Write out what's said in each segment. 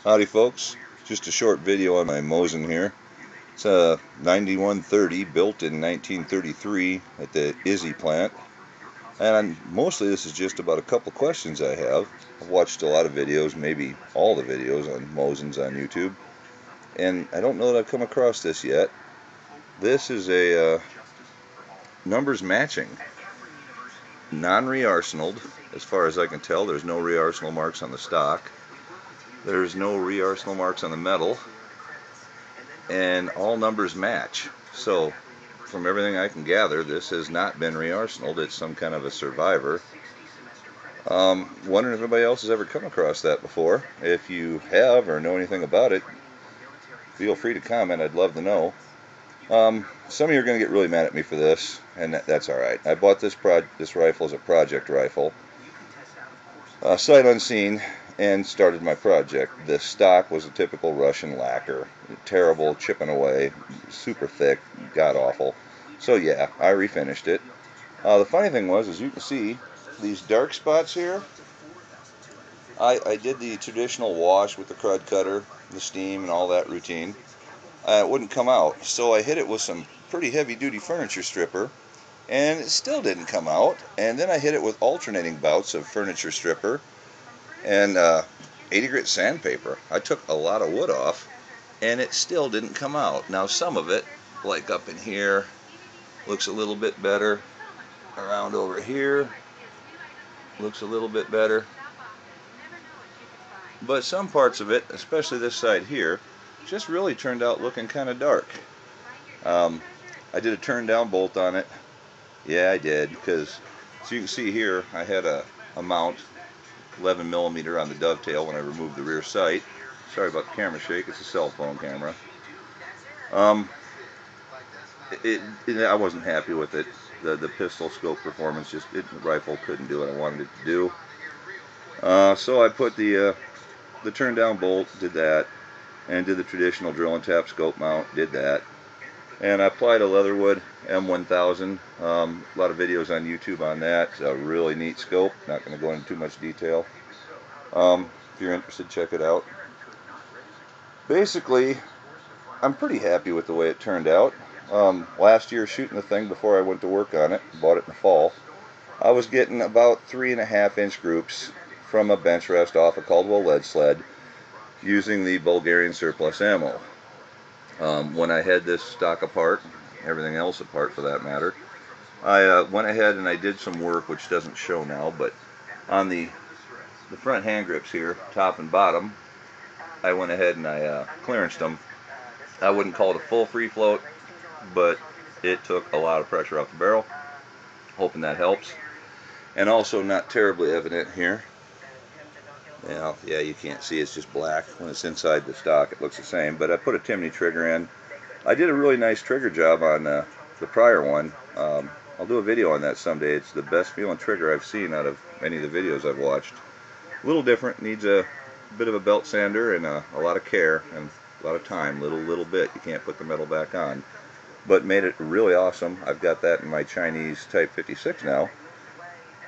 Howdy folks, just a short video on my Mosin here. It's a 9130 built in 1933 at the Izzy plant, and mostly this is just about a couple questions I have. I've watched a lot of videos, maybe all the videos on Mosins on YouTube, and I don't know that I've come across this yet. This is a numbers matching, non-re-arsenaled. As far as I can tell, there's no re-arsenal marks on the stock. There's no re-arsenal marks on the metal, and all numbers match. So from everything I can gather, this has not been re-arsenaled. It's some kind of a survivor. Wondering if anybody else has ever come across that before. If you have or know anything about it, feel free to comment. I'd love to know. Some of you are going to get really mad at me for this, and that's alright. I bought this rifle as a project rifle, sight unseen, and started my project. The stock was a typical Russian lacquer. Terrible, chipping away, super thick, god-awful. So yeah, I refinished it. The funny thing was, as you can see, these dark spots here, I did the traditional wash with the crud cutter, the steam, and all that routine. It wouldn't come out, so I hit it with some pretty heavy-duty furniture stripper, and it still didn't come out. And then I hit it with alternating bouts of furniture stripper and 80 grit sandpaper. I took a lot of wood off, and it still didn't come out. Now some of it, like up in here, looks a little bit better. Around over here, looks a little bit better. But some parts of it, especially this side here, just really turned out looking kind of dark. I did a turn down bolt on it. Yeah, I did, because as you can see here, I had a mount 11mm on the dovetail when I removed the rear sight. Sorry about the camera shake, it's a cell phone camera. I wasn't happy with it. The pistol scope performance, the rifle couldn't do what I wanted it to do. So I put the turn down bolt, did that, and did the traditional drill and tap scope mount, did that. And I applied a Leatherwood M1000. A lot of videos on YouTube on that. It's a really neat scope. Not going to go into too much detail. If you're interested, check it out. Basically, I'm pretty happy with the way it turned out. Last year, shooting the thing before I went to work on it, bought it in the fall, I was getting about 3.5-inch groups from a bench rest off a Caldwell lead sled using the Bulgarian surplus ammo. When I had this stock apart, everything else apart for that matter, I went ahead and I did some work which doesn't show now, but on the front hand grips here, top and bottom, I went ahead and I clearanced them. I wouldn't call it a full free float, but it took a lot of pressure off the barrel. Hoping that helps. And also not terribly evident here. Yeah, you can't see, it's just black. When it's inside the stock, it looks the same. But I put a timney trigger in. I did a really nice trigger job on the prior one. I'll do a video on that someday. It's the best feeling trigger I've seen out of any of the videos I've watched. A little different, needs a bit of a belt sander and a lot of care and a lot of time, little bit. You can't put the metal back on. But made it really awesome. I've got that in my Chinese Type 56 now.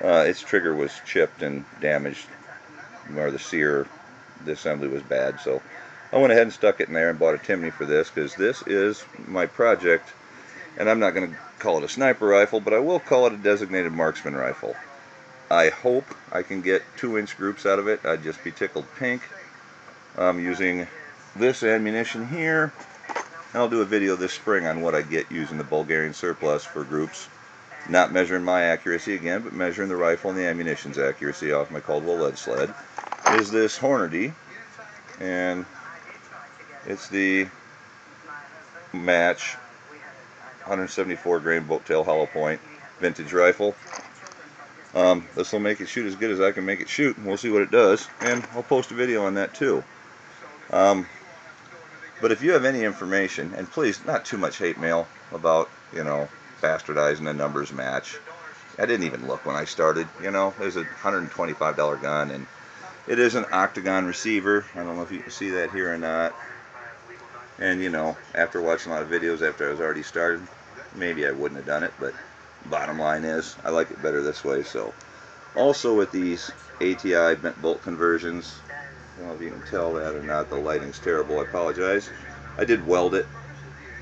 Its trigger was chipped and damaged, where the sear, the assembly was bad, so I went ahead and stuck it in there and bought a timney for this, because this is my project, and I'm not going to call it a sniper rifle, but I will call it a designated marksman rifle. I hope I can get 2-inch groups out of it. I'd just be tickled pink. I'm using this ammunition here. I'll do a video this spring on what I get using the Bulgarian surplus for groups. Not measuring my accuracy again, but measuring the rifle and the ammunition's accuracy off my Caldwell lead sled. Is this Hornady, and it's the match 174 grain boat tail hollow point vintage rifle. This will make it shoot as good as I can make it shoot, and we'll see what it does, and I'll post a video on that too. But if you have any information, and please, not too much hate mail about, bastardizing a numbers match. I didn't even look when I started, it was a $125 gun, and it is an octagon receiver. I don't know if you can see that here or not. And, after watching a lot of videos after I was already started, maybe I wouldn't have done it, but bottom line is, I like it better this way. So, also with these ATI bent bolt conversions, I don't know if you can tell that or not. The lighting's terrible. I apologize. I did weld it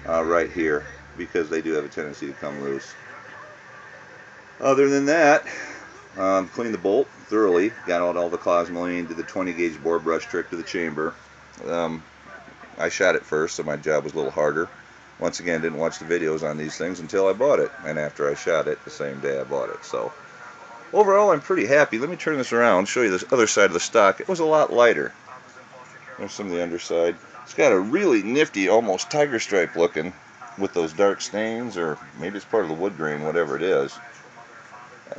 right here because they do have a tendency to come loose. Other than that, cleaned the bolt thoroughly. Got out all the cosmoline, did the 20 gauge bore brush trick to the chamber. I shot it first, so my job was a little harder. Once again, didn't watch the videos on these things until I bought it, and after I shot it the same day I bought it. So overall, I'm pretty happy. Let me turn this around, show you this other side of the stock. It was a lot lighter. There's some of the underside. It's got a really nifty, almost tiger stripe looking, with those dark stains, or maybe it's part of the wood grain, whatever it is.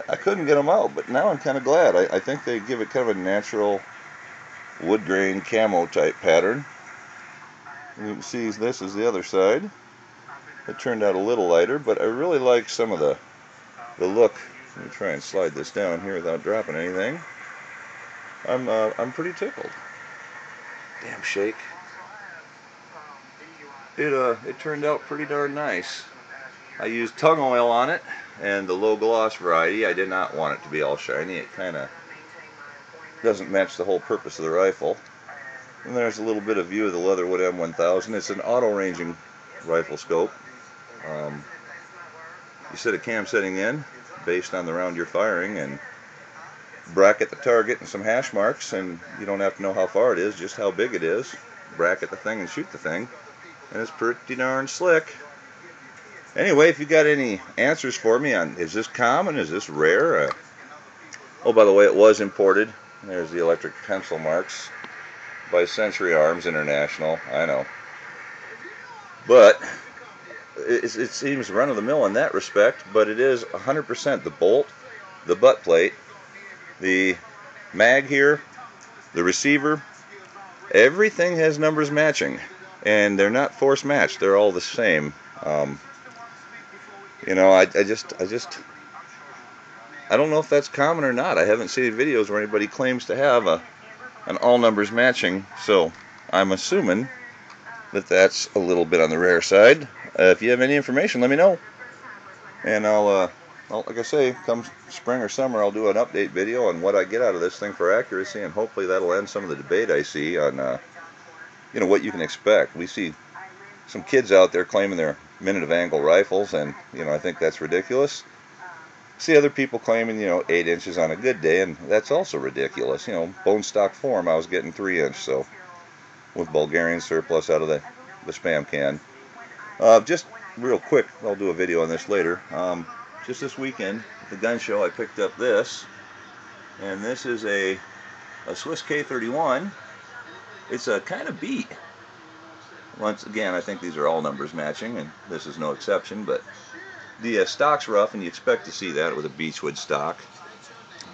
I couldn't get them out, but now I'm kind of glad. I think they give it kind of a natural wood grain camo type pattern. And you can see this is the other side. It turned out a little lighter, but I really like some of the look. Let me try and slide this down here without dropping anything. I'm pretty tickled. Damn shake. It turned out pretty darn nice. I used tung oil on it, and the low gloss variety. I did not want it to be all shiny. It kind of doesn't match the whole purpose of the rifle. And there's a little bit of view of the Leatherwood M1000. It's an auto-ranging rifle scope. You set a cam setting in based on the round you're firing and bracket the target and some hash marks, and you don't have to know how far it is, just how big it is. Bracket the thing and shoot the thing, and it's pretty darn slick. Anyway, if you got any answers for me on, is this common, is this rare? Oh, by the way, it was imported. There's the electric pencil marks by Century Arms International. I know. But it seems run-of-the-mill in that respect, but it is 100% the bolt, the butt plate, the mag here, the receiver. Everything has numbers matching, and they're not force matched. They're all the same. You know, I don't know if that's common or not. I haven't seen videos where anybody claims to have an all numbers matching, so I'm assuming that that's a little bit on the rare side. If you have any information, let me know, and I'll like I say, come spring or summer, I'll do an update video on what I get out of this thing for accuracy, and hopefully that'll end some of the debate I see on you know, what you can expect. We see some kids out there claiming they're minute of angle rifles, and you know, I think that's ridiculous. See other people claiming, you know, 8 inches on a good day, and that's also ridiculous. You know, bone stock form, I was getting 3 inch, so with Bulgarian surplus out of the Spam can. Just real quick, I'll do a video on this later. Just this weekend at the gun show, I picked up this, and this is a Swiss K31. It's a kind of beat. Once again, I think these are all numbers matching, and this is no exception, but the stock's rough, and you expect to see that with a beechwood stock.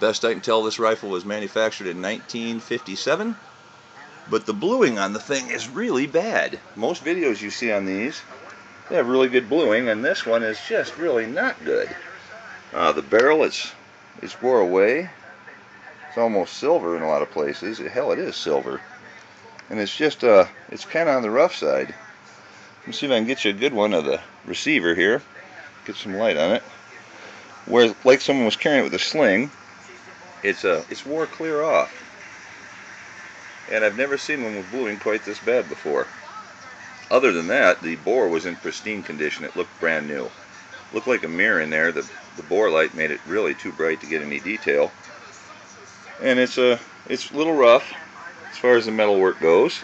Best I can tell, this rifle was manufactured in 1957, but the bluing on the thing is really bad. Most videos you see on these, they have really good bluing, and this one is just really not good. The barrel, it's wore away. It's almost silver in a lot of places. Hell, it is silver. And it's just, it's kind of on the rough side. Let me see if I can get you a good one of the receiver here. Get some light on it. Where, like someone was carrying it with a sling, it's wore clear off. And I've never seen one with bluing quite this bad before. Other than that, the bore was in pristine condition. It looked brand new. Looked like a mirror in there. The bore light made it really too bright to get any detail. And it's a little rough as far as the metal work goes.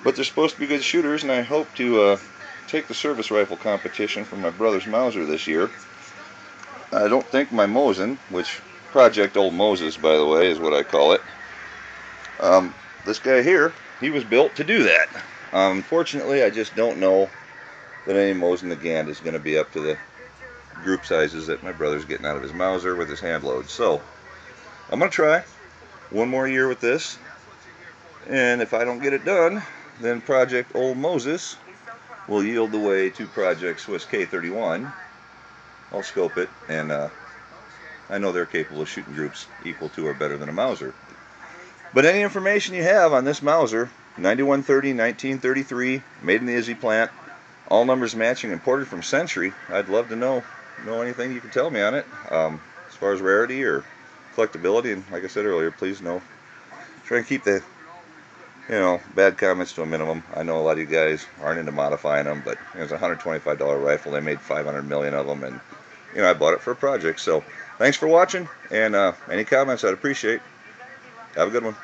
But they're supposed to be good shooters, and I hope to take the service rifle competition from my brother's Mauser this year. I don't think my Mosin, which Project Old Moses, by the way, is what I call it. This guy here, he was built to do that. Unfortunately, I just don't know that any Mosin nagant is going to be up to the group sizes that my brother's getting out of his Mauser with his hand load. So, I'm going to try one more year with this, and if I don't get it done, then Project Old Moses will yield the way to Project Swiss K31. I'll scope it, and I know they're capable of shooting groups equal to or better than a Mauser. But any information you have on this Mauser, 9130, 1933, made in the Izzy plant, all numbers matching, imported from Century, I'd love to know anything you can tell me on it, as far as rarity or collectability. And like I said earlier, please try and keep the you know, bad comments to a minimum. I know a lot of you guys aren't into modifying them, but it was a $125 rifle. They made 500 million of them, and you know, I bought it for a project. So thanks for watching, and any comments I'd appreciate. Have a good one.